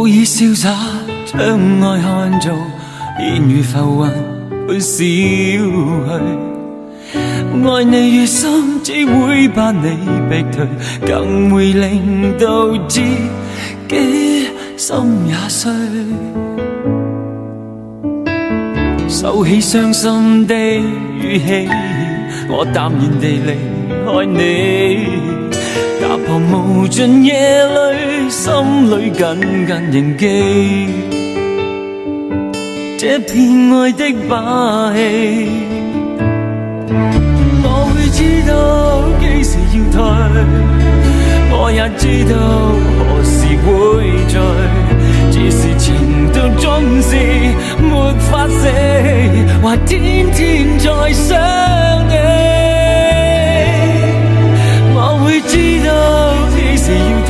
早已瀟灑，將愛看做煙雨浮雲會消去。愛你越深，只會把你逼退，更會令到知己心也碎。收起傷心的語氣，我淡然地離開你。踏破無盡夜裏，心裏緊緊凝記這片愛的把戲。我會知道幾時要退，我也知道何時會醉，只是情到終時沒法死，還天天在想你。我會知道幾時要退，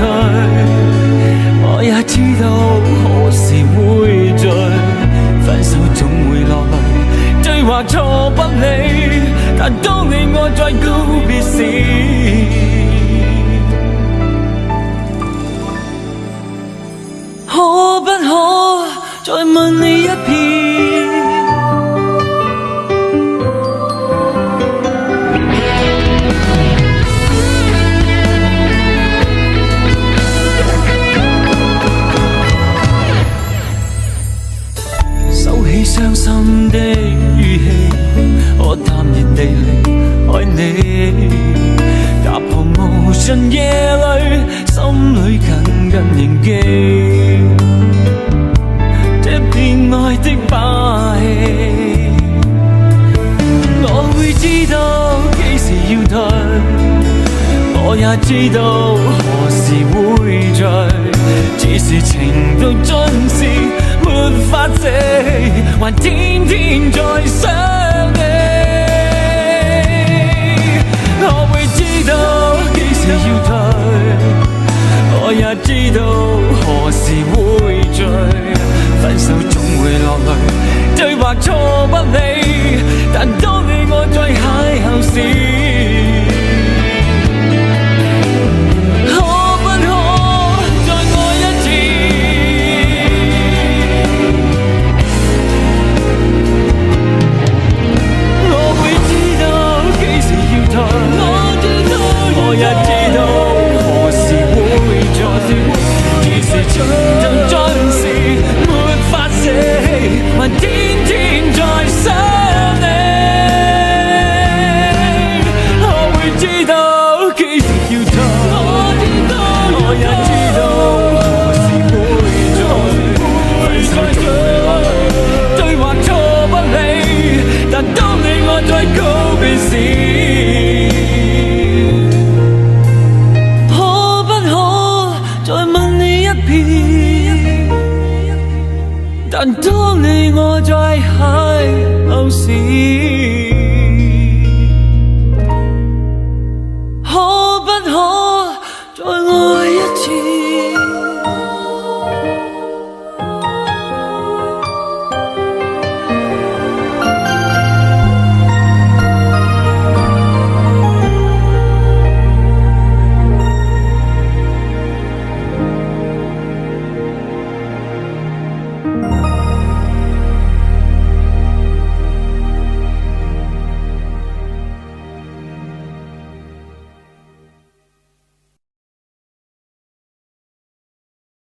我也知道何時會醉，分手總會落淚，對話錯不理，但當你我在告別時，可不可再問你一遍？收起傷心的語氣，我淡然地離開你。踏破無盡夜裏，心裏緊緊凝記這片愛的把戲。我會知道幾時要退，我也知道何時會醉，只是情到盡時沒法死，還天天在想你。我會知道幾時要退，